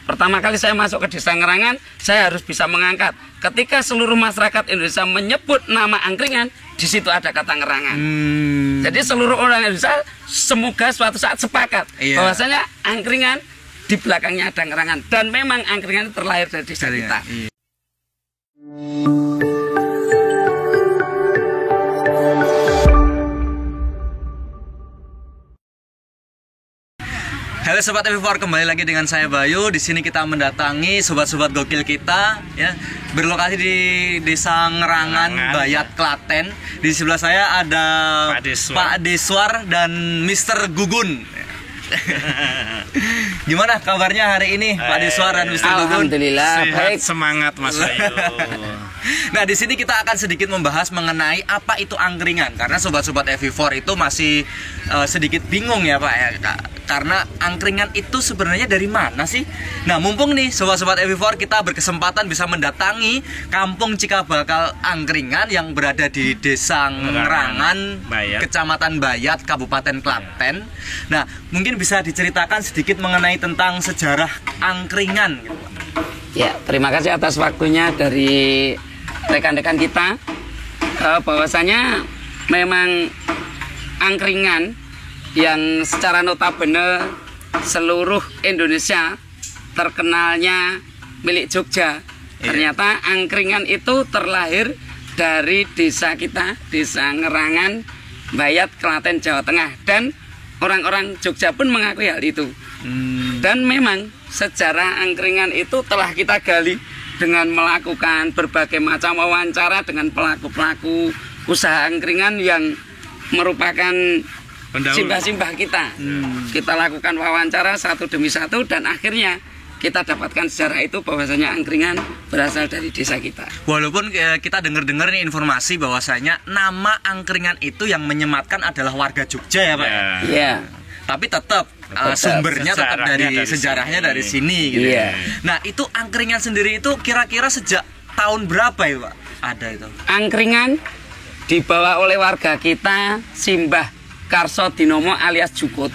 pertama kali saya masuk ke Desa Ngerangan, saya harus bisa mengangkat. Ketika seluruh masyarakat Indonesia menyebut nama angkringan, di situ ada kata Ngerangan. Jadi seluruh orang Indonesia semoga suatu saat sepakat bahwasanya angkringan di belakangnya ada Ngerangan. Dan memang angkringan terlahir dari desa kita. Halo sobat FV4, kembali lagi dengan saya Bayu. Di sini kita mendatangi sobat-sobat gokil kita, ya, berlokasi di Desa Ngerangan, Bayat, Klaten. Di sebelah saya ada Pak Deswar dan Mr. Gugun. Gimana kabarnya hari ini, Pak Deswar dan Mr. Gugun? Alhamdulillah, baik. Semangat Mas Bayu. Nah, di sini kita akan sedikit membahas mengenai apa itu angkringan, karena sobat-sobat FV4 itu masih sedikit bingung ya Pak ya, karena angkringan itu sebenarnya dari mana sih? Nah, mumpung nih sobat-sobat FV4 kita berkesempatan bisa mendatangi Kampung Cikabakal Angkringan yang berada di Desa Ngerangan, Kecamatan Bayat, Kabupaten Klaten. Nah, mungkin bisa diceritakan sedikit mengenai tentang sejarah angkringan gitu, Pak. Ya, terima kasih atas waktunya dari rekan-rekan kita. Bahwasanya memang angkringan yang secara notabene seluruh Indonesia terkenalnya milik Jogja. Ternyata angkringan itu terlahir dari desa kita, Desa Ngerangan, Bayat, Klaten, Jawa Tengah. Dan orang-orang Jogja pun mengakui hal itu. Dan memang sejarah angkringan itu telah kita gali dengan melakukan berbagai macam wawancara dengan pelaku-pelaku usaha angkringan yang merupakan simbah-simbah kita. Kita lakukan wawancara satu demi satu dan akhirnya kita dapatkan sejarah itu bahwasanya angkringan berasal dari desa kita. Walaupun kita dengar-dengar nih informasi bahwasanya nama angkringan itu yang menyematkan adalah warga Jogja ya Pak. Iya. Tapi tetap sumbernya tetap dari sejarahnya dari sini gitu. Nah, itu angkringan sendiri itu kira-kira sejak tahun berapa ya Pak? Ada itu. Angkringan dibawa oleh warga kita Simbah Karso Dinomo alias Jukut.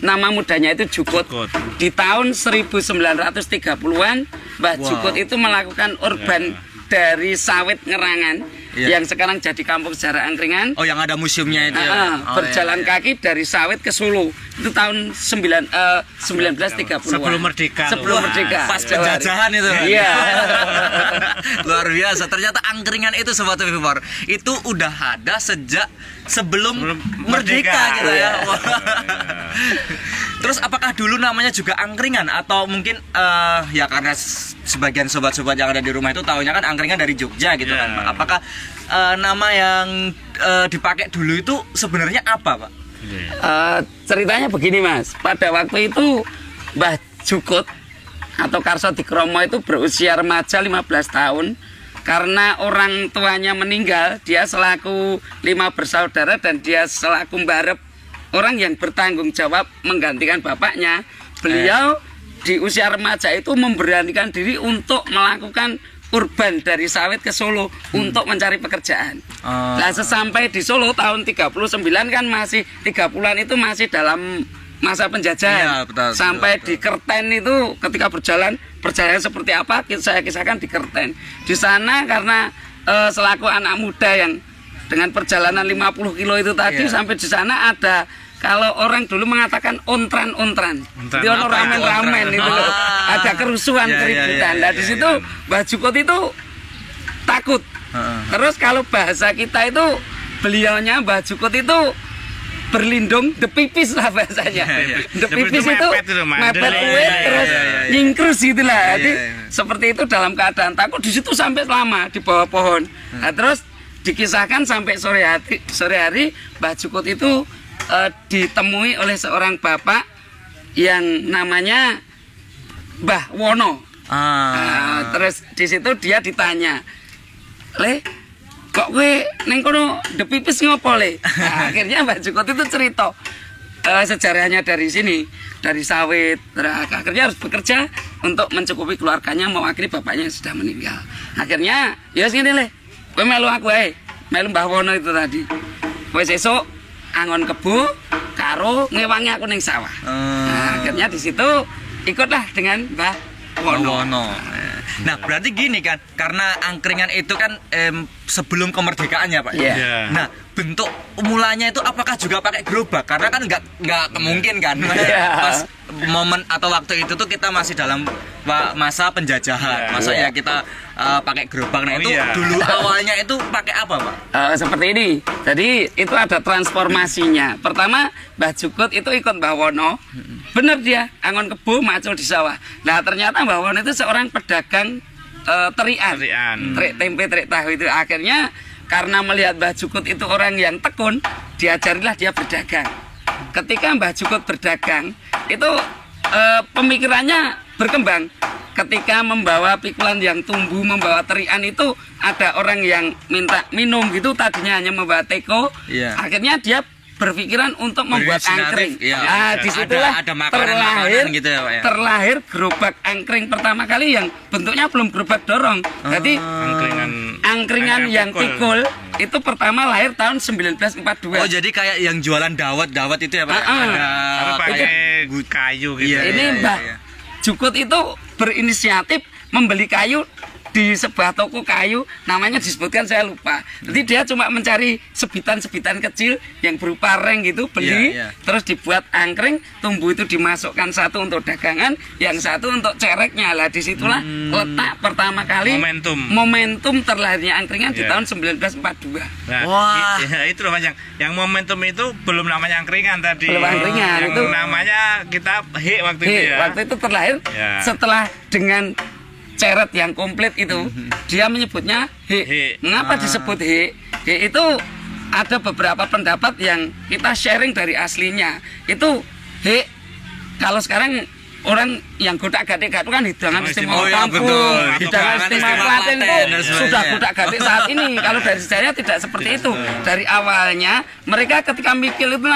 Nama mudanya itu Jukut. Di tahun 1930-an Mbah Jukut itu melakukan urban dari Sawit Ngerangan yang sekarang jadi kampung sejarah angkringan. Oh, yang ada museumnya itu ya? Berjalan kaki dari Sawit ke Solo. Itu tahun 1930-an. Sebelum merdeka. Sebelum merdeka. Pas penjajahan itu. Iya. Luar biasa. Ternyata angkringan itu sobat FV4 itu udah ada sejak sebelum merdeka gitu ya. Terus apakah dulu namanya juga angkringan atau mungkin ya karena sebagian sobat-sobat yang ada di rumah itu taunya kan angkringan dari Jogja gitu kan. Apakah nama yang dipakai dulu itu sebenarnya apa Pak? Ceritanya begini Mas. Pada waktu itu Mbah Jukut atau Karso Dikromo itu berusia remaja 15 tahun. Karena orang tuanya meninggal, dia selaku 5 bersaudara dan dia selaku mbarep orang yang bertanggung jawab menggantikan bapaknya. Beliau di usia remaja itu memberanikan diri untuk melakukan urban dari Sawit ke Solo untuk mencari pekerjaan. Nah, sesampai di Solo tahun 39 kan masih 30-an itu masih dalam masa penjajahan. Sampai di Kerten itu ketika perjalanan seperti apa saya kisahkan di Kerten. Di sana karena selaku anak muda yang dengan perjalanan 50 kilo itu tadi sampai di sana ada, kalau orang dulu mengatakan ontran-ontran. Itu ramen-ramen itu loh. Ada kerusuhan, keributan. Nah, di situ Mbah Jukut itu takut. Terus kalau bahasa kita itu beliaunya Mbah Jukut itu berlindung, depipis lah bahasanya. Depipis itu mepet kuit terus nyingkrus gitulah. Jadi seperti itu dalam keadaan takut di situ sampai lama di bawah pohon. Nah, terus dikisahkan sampai sore hari Mbah Jukut itu ditemui oleh seorang bapak yang namanya Mbah Wono. Terus di situ dia ditanya, "Le, kok gue neng kono depipis ngopo le?" Nah, akhirnya Mbah Jukut itu cerita sejarahnya dari sini, dari Sawit. Akhirnya harus bekerja untuk mencukupi keluarganya, mewakili bapaknya yang sudah meninggal. Akhirnya ya sini le, gue melu aku melu Mbah Wono itu tadi. Wes esok angon kebo karo ngewangi aku ning sawah. Nah, akhirnya di situ ikutlah dengan Mbah Wono. Wono. Nah, berarti gini kan, karena angkringan itu kan sebelum kemerdekaan ya Pak. Iya. Iya. Nah, bentuk mulanya itu apakah juga pakai gerobak? Karena kan nggak kemungkin kan. Iya. Pas momen atau waktu itu tuh kita masih dalam masa penjajahan. Iya. Masa Iya. ya kita pakai gerobak. Nah, Oh, itu iya. dulu awalnya itu pakai apa, Pak? Seperti ini. Jadi itu ada transformasinya. Pertama Mbah Jukut itu ikut Mbah Wono. Bener dia, angon kebo macul di sawah. Nah ternyata Mbah Wono itu seorang pedagang terian. Terik tempe, terik tahu itu. Akhirnya karena melihat Mbah Jukut itu orang yang tekun, diajarilah dia berdagang. Ketika Mbah Jukut berdagang, itu pemikirannya berkembang. Ketika membawa pikulan yang tumbuh, membawa terian itu ada orang yang minta minum gitu, tadinya hanya membawa teko. Iya. Akhirnya dia berpikiran untuk membuat angkring. Iya. Nah, disitulah ada makanan-makanan gitu ya, Pak ya. terlahir gerobak angkring pertama kali yang bentuknya belum gerobak dorong. Jadi angkringan yang pikul itu pertama lahir tahun 1942. Oh, jadi kayak yang jualan dawet itu ya, Pak? Tapi pakai kayu gitu. Iya, Ini Mbah Jukut itu berinisiatif membeli kayu di sebuah toko kayu, namanya disebutkan saya lupa. Jadi dia cuma mencari sebitan-sebitan kecil yang berupa reng gitu, beli, Iya. terus dibuat angkring, tumbuh itu dimasukkan satu untuk dagangan, yang satu untuk cereknya. Lah disitulah letak pertama kali momentum terlahirnya angkringan di Iya. tahun 1942. Nah, Wah. itu loh Mas, yang momentum itu belum namanya angkringan tadi. Belum angkringan, yang itu namanya kita waktu itu ya. Waktu itu terlahir Ya. setelah dengan ceret yang komplit itu, dia menyebutnya he. He. Mengapa disebut he? He itu ada beberapa pendapat yang kita sharing dari aslinya. Itu he, kalau sekarang orang yang godak-gadik itu kan hidangan istimewa iya, kampung, betul. hidangan istimewa Klaten itu dan sebagainya. sudah godak-gadik saat ini. Kalau dari sejarah tidak seperti itu. Dari awalnya mereka ketika mikil itu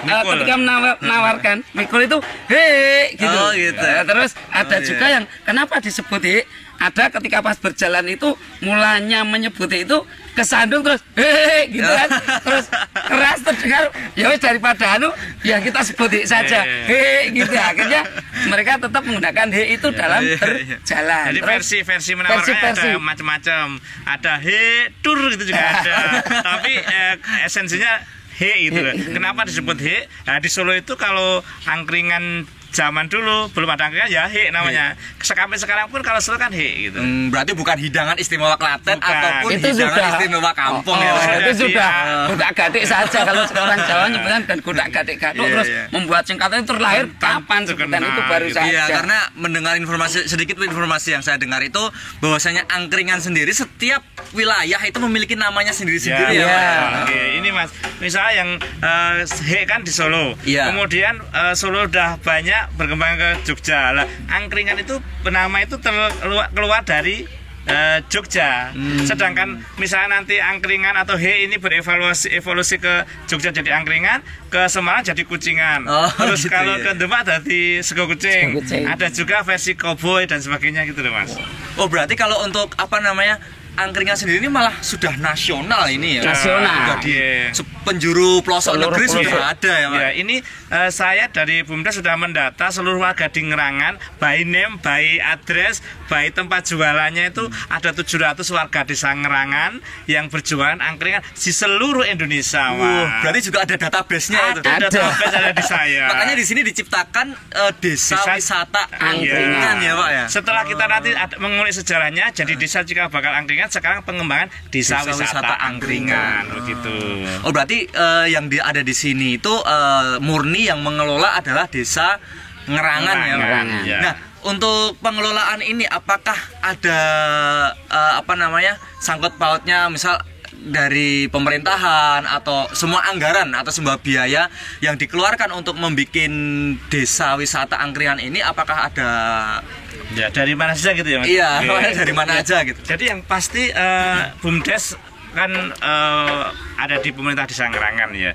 ketika menawarkan mikul itu he gitu. Oh, gitu. Terus ada iya. juga yang kenapa disebut he? Ada ketika pas berjalan itu mulanya menyebut itu kesandung terus hehehe gitu kan, terus keras terdengar, ya wis daripada ya kita sebut he saja hehe gitu. Akhirnya mereka tetap menggunakan he itu dalam berjalan. Jadi Terus versi menawarkannya versi. ada macam-macam. Ada he tur gitu juga ada. Tapi esensinya he itu. Kenapa disebut he? Nah, di Solo itu kalau angkringan zaman dulu belum ada angkringan ya he namanya. Sampai sekarang pun kalau Solo kan he gitu. Berarti bukan hidangan istimewa Klaten Bukan. ataupun Itu hidangan sudah. istimewa kampung ya. Oh, Pak? itu sudah Iya. godak-gadik saja. Kalau orang Jawa nyebutkan dan godak-gadik gaduh, Iya, terus iya. membuat singkatan itu terlahir kapan sebutan terkenal itu baru gitu. saja. Iya, karena mendengar sedikit informasi yang saya dengar itu bahwasanya angkringan sendiri setiap wilayah itu memiliki namanya sendiri-sendiri ya. Iya. Pak? Oke, ini Mas, misalnya yang he kan di Solo. Iya. Kemudian Solo udah banyak berkembang ke Jogja. Lah, angkringan itu nama itu keluar dari Jogja. Sedangkan misalnya nanti angkringan atau he ini evolusi ke Jogja jadi angkringan, ke Semarang jadi kucingan. Oh, Terus gitu kalau ya. ke Demak jadi sego kucing. Sego kucing. Ada juga versi cowboy dan sebagainya gitu loh Mas. Oh, berarti kalau untuk angkringan sendiri ini malah sudah nasional ini ya. Nasional. Sudah di Iya. penjuru pelosok Seluruh negeri pelosok. sudah ada ya, Pak. Ya, ini saya dari Bumdes sudah mendata seluruh warga di Ngerangan, by name, by address, by tempat jualannya itu ada 700 warga desa Ngerangan yang berjualan angkringan di seluruh Indonesia. Wah. Berarti juga ada database-nya itu. ada database ada di saya. Makanya di sini diciptakan desa Desa wisata angkringan ya, Pak ya. Setelah kita nanti mengulik sejarahnya, jadi desa jika bakal angkringan, sekarang pengembangan desa wisata angkringan begitu. Oh, berarti yang ada di sini itu murni yang mengelola adalah desa Ngerangan ya, Pak. Ngerangan. Ya. Nah, untuk pengelolaan ini apakah ada sangkut pautnya misal dari pemerintahan atau semua anggaran atau semua biaya yang dikeluarkan untuk membuat desa wisata angkringan ini, apakah ada Ya, dari mana saja gitu ya Mas? iya Oke. dari mana aja gitu. Jadi yang pasti Bumdes kan ada di pemerintah Desa Ngerangan ya.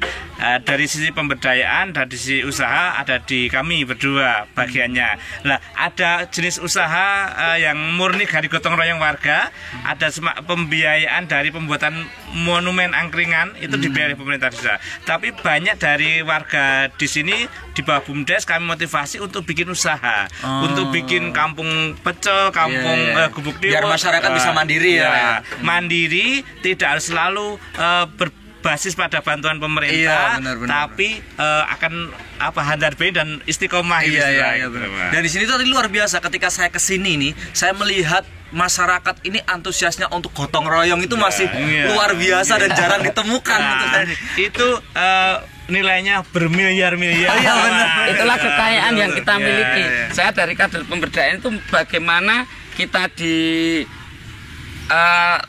Dari sisi pemberdayaan, dari sisi usaha ada di kami berdua bagiannya. Lah ada jenis usaha yang murni dari gotong royong warga, ada pembiayaan dari pembuatan monumen angkringan itu dibiayai pemerintah desa. Tapi banyak dari warga di sini di bawah BUMDes kami motivasi untuk bikin usaha, untuk bikin kampung pecel, kampung gubuk biar masyarakat bisa mandiri ya. Mandiri, tidak harus selalu berbasis pada bantuan pemerintah, tapi akan handar bein dan istiqomah gitu. Dan di sini tuh tadi luar biasa ketika saya kesini nih, saya melihat masyarakat ini antusiasnya untuk gotong royong itu masih luar biasa dan jarang ditemukan. Itu nilainya bermiliar-miliar. Itulah kekayaan yang kita miliki. Saya dari kader pemberdayaan itu bagaimana kita di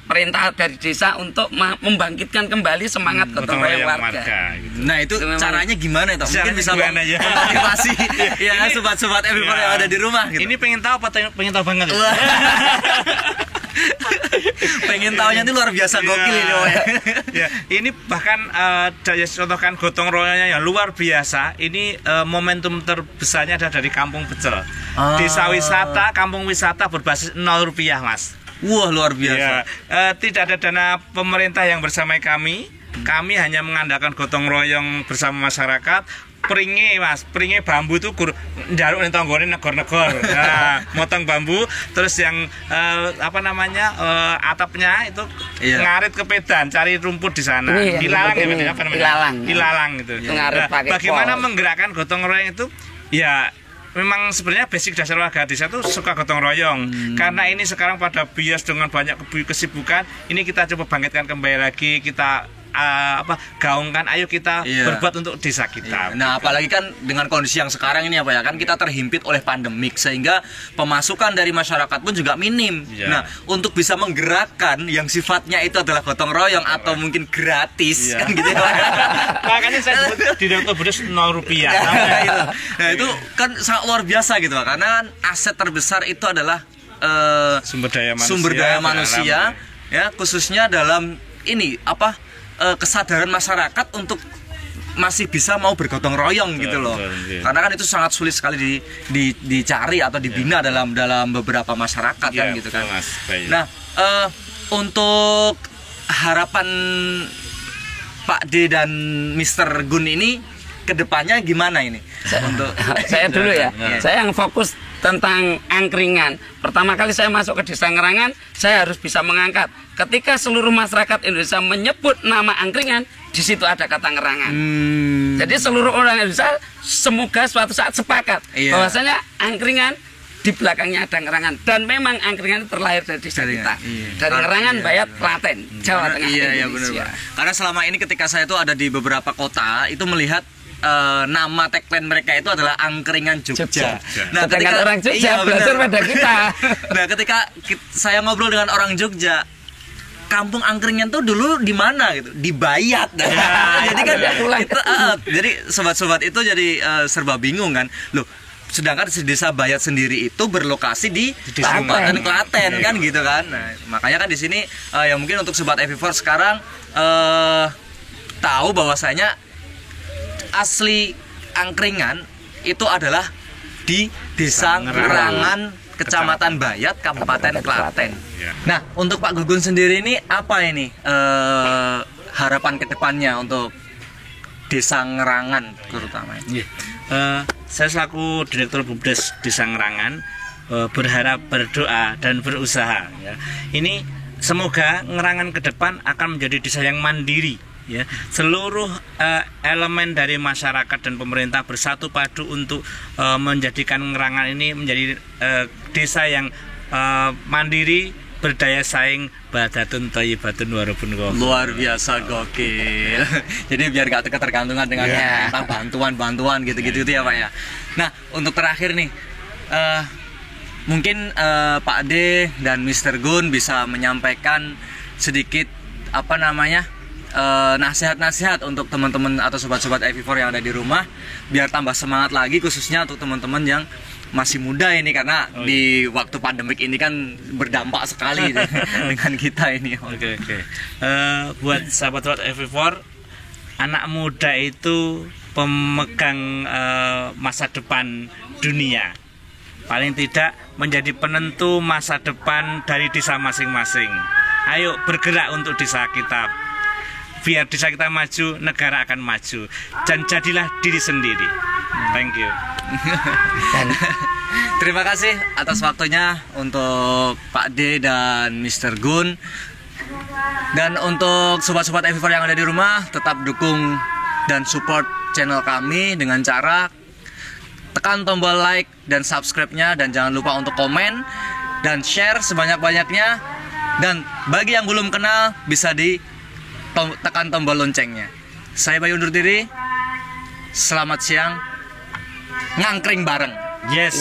perintah dari desa untuk membangkitkan kembali semangat gotong royong warga. Nah itu caranya gimana itu? Mungkin bisa motivasi ya sobat-sobat FIVOR yang ada di rumah gitu. Ini pengen tahu pengen tahu banget. Pengen tahunya itu luar biasa gokil ini. Ini bahkan contohkan gotong royongnya yang luar biasa. Ini momentum terbesarnya ada dari Kampung Pecel. Desa wisata, kampung wisata berbasis 0 rupiah, Mas. Wah luar biasa. Tidak ada dana pemerintah yang bersamai kami. Kami hanya mengandalkan gotong royong bersama masyarakat. Peringe Mas, peringe bambu itu njaruk ning tanggane negor-negor. Nah, motong bambu terus yang atapnya itu ngarit ke pedan, cari rumput di sana. Ilalang ya, apa namanya? Ilalang itu. Bagaimana menggerakkan gotong royong itu? Ya memang sebenarnya basic dasar warga desa itu suka gotong royong. Karena ini sekarang pada bias dengan banyak kesibukan, ini kita coba bangkitkan kembali lagi, kita gaungkan, ayo kita berbuat untuk desa kita. Nah apalagi kan dengan kondisi yang sekarang ini kan kita terhimpit oleh pandemik sehingga pemasukan dari masyarakat pun juga minim. Nah untuk bisa menggerakkan yang sifatnya itu adalah gotong royong atau mungkin gratis kan gitu ya. Makanya saya sebut di Direktur BUMDes 0 rupiah. Nah itu kan sangat luar biasa gitu Pak, karena kan aset terbesar itu adalah sumber daya manusia ya, khususnya dalam ini kesadaran masyarakat untuk masih bisa mau bergotong royong gitu loh. Karena kan itu sangat sulit sekali dicari atau dibina dalam beberapa masyarakat kan gitu kan. Nah, untuk harapan Pak D dan Mr. Gun ini kedepannya gimana ini? Saya dulu ya. Saya yang fokus tentang angkringan. Pertama kali saya masuk ke Desa Ngerangan, saya harus bisa mengangkat. Ketika seluruh masyarakat Indonesia menyebut nama angkringan, di situ ada kata Ngerangan. Jadi seluruh orang Indonesia semoga suatu saat sepakat bahwasanya angkringan di belakangnya ada Ngerangan. Dan memang angkringan terlahir dari desa kita. Dari Ngerangan, Bayat, Klaten, Jawa Tengah, Indonesia. Karena selama ini ketika saya itu ada di beberapa kota, itu melihat nama tagline mereka itu adalah Angkringan Jogja. Nah, ketika orang Jogja belajar pada kita. Nah, ketika saya ngobrol dengan orang Jogja, kampung angkringan tuh dulu di mana gitu? Di Bayat. Jadi kan jadi sobat-sobat itu jadi serba bingung kan. Loh, sedangkan desa Bayat sendiri itu berlokasi di Kabupaten Klaten kan gitu kan. Nah, makanya kan di sini yang mungkin untuk sobat FIVOR sekarang tahu bahwasanya asli angkringan itu adalah di Desa Ngerangan, Kecamatan Bayat, Kabupaten Klaten. Nah, untuk Pak Gugun sendiri ini apa ini harapan kedepannya untuk Desa Ngerangan terutama? Saya selaku Direktur BUMDes Desa Ngerangan berharap, berdoa dan berusaha. Ini semoga Ngerangan ke depan akan menjadi desa yang mandiri. Seluruh elemen dari masyarakat dan pemerintah bersatu padu untuk menjadikan Ngerangan ini menjadi desa yang mandiri, berdaya saing, badatun thayyibatun warabun ghafur. Luar biasa gokil. Jadi biar gak ketergantungan dengan bantuan-bantuan gitu-gitu ya Pak ya. Nah untuk terakhir nih mungkin Pak D dan Mr. Gun bisa menyampaikan sedikit nasihat-nasihat untuk teman-teman atau sobat-sobat FIVOR yang ada di rumah biar tambah semangat lagi, khususnya untuk teman-teman yang masih muda ini karena di waktu pandemik ini kan berdampak sekali dengan kita ini. Oke. Buat sahabat FV4, anak muda itu pemegang masa depan dunia. Paling tidak menjadi penentu masa depan dari desa masing-masing. Ayo bergerak untuk desa kita. Biar desa kita maju, negara akan maju. Dan jadilah diri sendiri. Thank you. Terima kasih atas waktunya untuk Pak D dan Mr. Gun. Dan untuk sobat-sobat FV4 yang ada di rumah, tetap dukung dan support channel kami dengan cara tekan tombol like dan subscribe-nya, dan jangan lupa untuk komen dan share sebanyak-banyaknya. Dan bagi yang belum kenal, bisa tekan tombol loncengnya. Saya Bayu undur diri. Selamat siang. Ngangkring bareng. Yes.